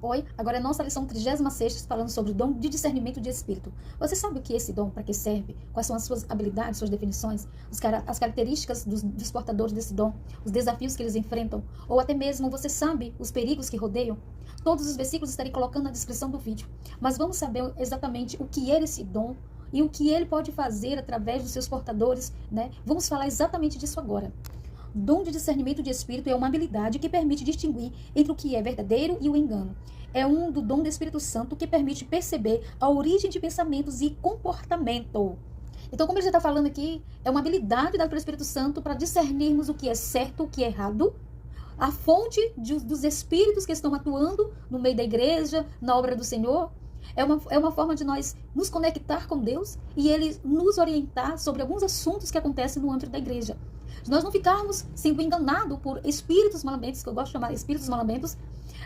Oi, agora é a nossa lição 36ª, falando sobre o dom de discernimento de espírito. Você sabe o que é esse dom, para que serve? Quais são as suas habilidades, suas definições, as características dos portadores desse dom, os desafios que eles enfrentam, ou até mesmo você sabe os perigos que rodeiam? Todos os versículos estarei colocando na descrição do vídeo, mas vamos saber exatamente o que é esse dom e o que ele pode fazer através dos seus portadores, né? Vamos falar exatamente disso agora. Dom de discernimento de espírito é uma habilidade que permite distinguir entre o que é verdadeiro e o engano. É um do dom do Espírito Santo que permite perceber a origem de pensamentos e comportamento. Então, como ele já está falando aqui, é uma habilidade dada pelo Espírito Santo para discernirmos o que é certo, o que é errado, a fonte dos espíritos que estão atuando no meio da igreja, na obra do Senhor. É uma forma de nós nos conectar com Deus e Ele nos orientar sobre alguns assuntos que acontecem no âmbito da igreja. De nós não ficarmos sendo enganados por espíritos malamentos, que eu gosto de chamar espíritos malamentos,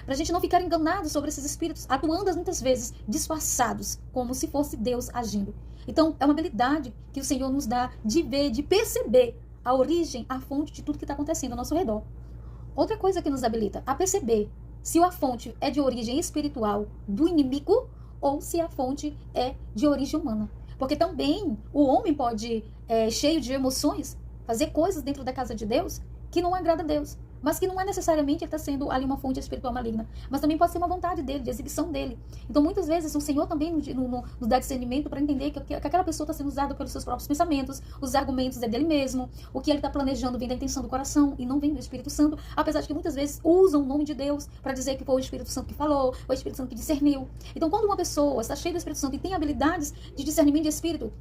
para a gente não ficar enganado sobre esses espíritos, atuando muitas vezes disfarçados, como se fosse Deus agindo. Então, é uma habilidade que o Senhor nos dá de ver, de perceber a origem, a fonte de tudo que está acontecendo ao nosso redor. Outra coisa que nos habilita a perceber se a fonte é de origem espiritual do inimigo ou se a fonte é de origem humana. Porque também o homem pode, cheio de emoções, fazer coisas dentro da casa de Deus que não agrada a Deus, mas que não é necessariamente ele está sendo ali uma fonte espiritual maligna, mas também pode ser uma vontade dele, de exibição dele. Então muitas vezes o Senhor também nos dá discernimento para entender que aquela pessoa está sendo usada pelos seus próprios pensamentos, os argumentos é dele mesmo, o que ele está planejando vem da intenção do coração e não vem do Espírito Santo, apesar de que muitas vezes usam o nome de Deus para dizer que foi o Espírito Santo que falou, foi o Espírito Santo que discerniu. Então quando uma pessoa está cheia do Espírito Santo e tem habilidades de discernimento de espírito,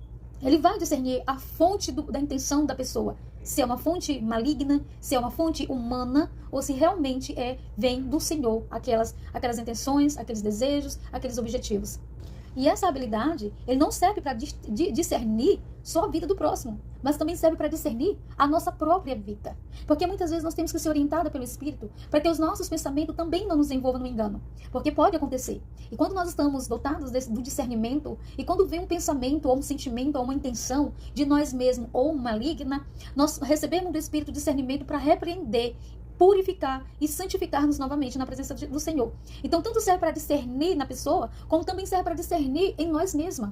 ele vai discernir a fonte da intenção da pessoa, se é uma fonte maligna, se é uma fonte humana, ou se realmente vem do Senhor, aquelas intenções, aqueles desejos, aqueles objetivos. E essa habilidade, ele não serve para discernir só a vida do próximo, mas também serve para discernir a nossa própria vida. Porque muitas vezes nós temos que ser orientados pelo Espírito para que os nossos pensamentos também não nos envolvam no engano. Porque pode acontecer. E quando nós estamos dotados do discernimento, e quando vem um pensamento, ou um sentimento, ou uma intenção de nós mesmos, ou maligna, nós recebemos do Espírito discernimento para repreender, purificar e santificar-nos novamente na presença do Senhor. Então, tanto serve para discernir na pessoa, como também serve para discernir em nós mesmas.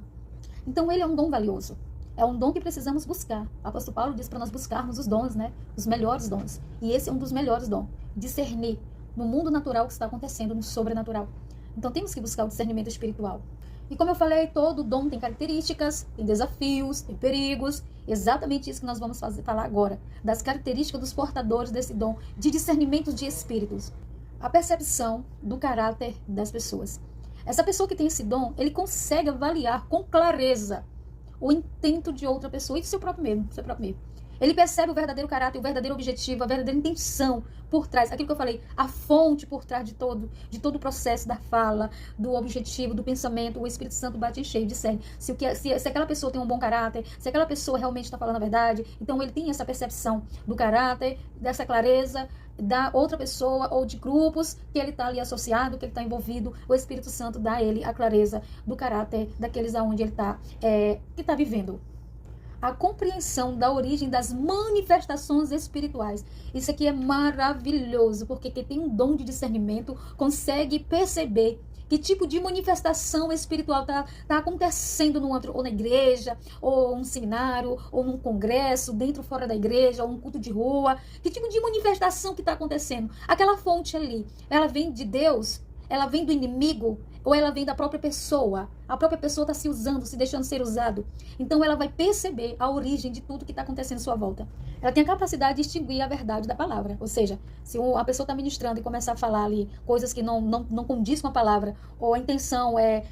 Então, ele é um dom valioso. É um dom que precisamos buscar. O apóstolo Paulo diz para nós buscarmos os dons, né? Os melhores dons. E esse é um dos melhores dons. Discernir no mundo natural o que está acontecendo, no sobrenatural. Então, temos que buscar o discernimento espiritual. E como eu falei, todo dom tem características, tem desafios, tem perigos. Exatamente isso que nós vamos falar agora. Das características dos portadores desse dom de discernimento de espíritos. A percepção do caráter das pessoas. Essa pessoa que tem esse dom, ele consegue avaliar com clareza o intento de outra pessoa e do seu próprio medo. Ele percebe o verdadeiro caráter, o verdadeiro objetivo, a verdadeira intenção por trás. Aquilo que eu falei, a fonte por trás de todo o processo da fala, do objetivo, do pensamento. O Espírito Santo bate em cheio, discerne. Se aquela pessoa tem um bom caráter, se aquela pessoa realmente está falando a verdade, então ele tem essa percepção do caráter, dessa clareza da outra pessoa ou de grupos que ele está ali associado, que ele está envolvido. O Espírito Santo dá a ele a clareza do caráter daqueles aonde ele está, que está vivendo. A compreensão da origem das manifestações espirituais. Isso aqui é maravilhoso, porque quem tem um dom de discernimento consegue perceber que tipo de manifestação espiritual está acontecendo ou na igreja, ou num seminário, ou num congresso, dentro ou fora da igreja, ou num culto de rua. Que tipo de manifestação que está acontecendo? Aquela fonte ali, ela vem de Deus? Ela vem do inimigo? Ou ela vem da própria pessoa? A própria pessoa está se usando, se deixando ser usado. Então ela vai perceber a origem de tudo que está acontecendo à sua volta. Ela tem a capacidade de distinguir a verdade da palavra. Ou seja, se a pessoa está ministrando e começar a falar ali coisas que não condiz com a palavra, ou a intenção é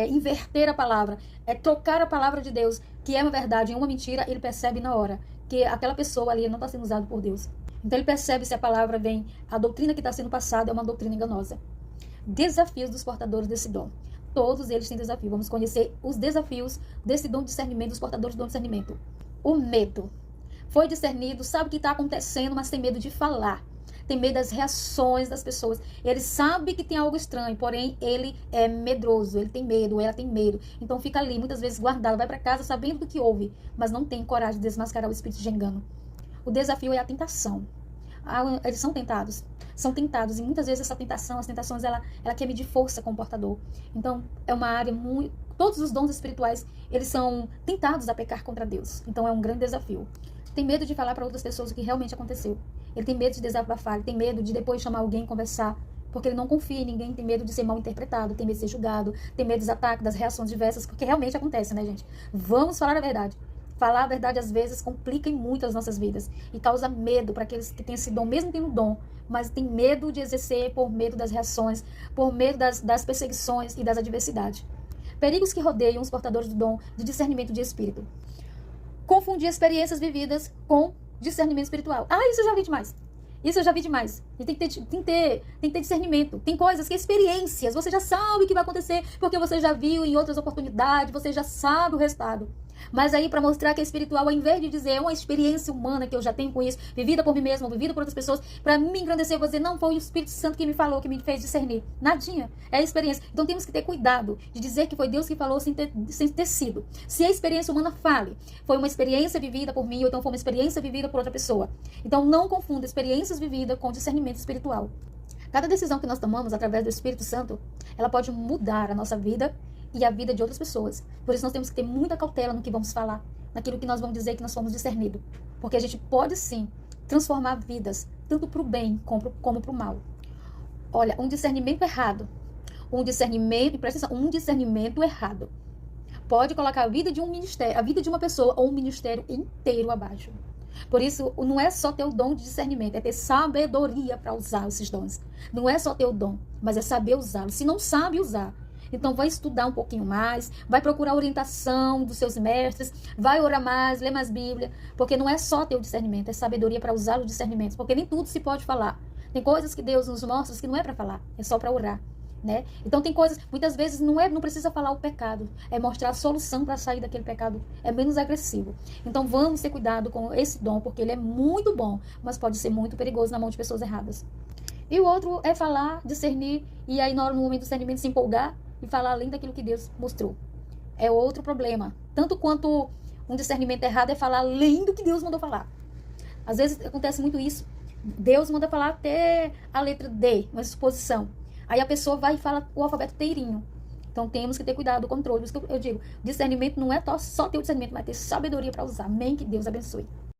inverter a palavra, é trocar a palavra de Deus, que é uma verdade em uma mentira, ele percebe na hora que aquela pessoa ali não está sendo usada por Deus. Então ele percebe se a palavra vem, a doutrina que está sendo passada é uma doutrina enganosa. Desafios dos portadores desse dom. Todos eles têm desafio. Vamos conhecer os desafios desse dom de discernimento, dos portadores do dom de discernimento. O medo. Foi discernido, sabe o que está acontecendo, mas tem medo de falar. Tem medo das reações das pessoas. Ele sabe que tem algo estranho, porém ele é medroso, ele tem medo, ela tem medo. Então fica ali, muitas vezes guardado, vai para casa sabendo do que houve, mas não tem coragem de desmascarar o espírito de engano. O desafio é a tentação. eles são tentados. São tentados, e muitas vezes essa tentação, as tentações, ela quer medir força com o portador. Então, é uma área muito... Todos os dons espirituais, eles são tentados a pecar contra Deus. Então, é um grande desafio. Tem medo de falar para outras pessoas o que realmente aconteceu. Ele tem medo de desabafar, ele tem medo de depois chamar alguém e conversar, porque ele não confia em ninguém, tem medo de ser mal interpretado, tem medo de ser julgado, tem medo dos ataques, das reações diversas, porque realmente acontece, né, gente? Vamos falar a verdade. Falar a verdade, às vezes, complica muito as nossas vidas e causa medo para aqueles que têm esse dom, mesmo tendo dom, mas tem medo de exercer por medo das reações, por medo das perseguições e das adversidades. Perigos que rodeiam os portadores do dom de discernimento de espírito. Confundir experiências vividas com discernimento espiritual. Isso eu já vi demais. Isso eu já vi demais. E tem que ter discernimento. Tem coisas que experiências, você já sabe o que vai acontecer, porque você já viu em outras oportunidades, você já sabe o resultado. Mas aí, para mostrar que é espiritual, ao invés de dizer é uma experiência humana que eu já tenho com isso, vivida por mim mesma, vivida por outras pessoas, para me engrandecer, eu vou dizer, não, foi o Espírito Santo que me falou, que me fez discernir. Nadinha. É a experiência. Então temos que ter cuidado de dizer que foi Deus que falou sem ter sido. Se a experiência humana fale, foi uma experiência vivida por mim, ou então foi uma experiência vivida por outra pessoa. Então não confunda experiências vividas com discernimento espiritual. Cada decisão que nós tomamos através do Espírito Santo, ela pode mudar a nossa vida e a vida de outras pessoas. Por isso nós temos que ter muita cautela no que vamos falar, naquilo que nós vamos dizer que nós fomos discernidos. Porque a gente pode sim transformar vidas, tanto para o bem como para o mal. Olha, um discernimento errado, um discernimento errado pode colocar a vida de um ministério, a vida de uma pessoa ou um ministério inteiro abaixo. Por isso, não é só ter o dom de discernimento, é ter sabedoria para usar esses dons. Não é só ter o dom, mas é saber usá-lo. Se não sabe usar, então vai estudar um pouquinho mais, vai procurar orientação dos seus mestres, vai orar mais, ler mais Bíblia, porque não é só ter o discernimento, é sabedoria para usar o discernimento, porque nem tudo se pode falar. Tem coisas que Deus nos mostra que não é para falar, é só para orar, né? Então tem coisas, muitas vezes não precisa falar o pecado, é mostrar a solução para sair daquele pecado, é menos agressivo. Então vamos ter cuidado com esse dom, porque ele é muito bom, mas pode ser muito perigoso na mão de pessoas erradas. E o outro é falar, discernir, e aí no momento do discernimento se empolgar, e falar além daquilo que Deus mostrou. É outro problema. Tanto quanto um discernimento errado é falar além do que Deus mandou falar. Às vezes acontece muito isso. Deus manda falar até a letra D, uma suposição. Aí a pessoa vai e fala o alfabeto inteirinho. Então temos que ter cuidado, o controle. Por isso que eu digo, discernimento não é só ter o discernimento, mas ter sabedoria para usar. Amém? Que Deus abençoe.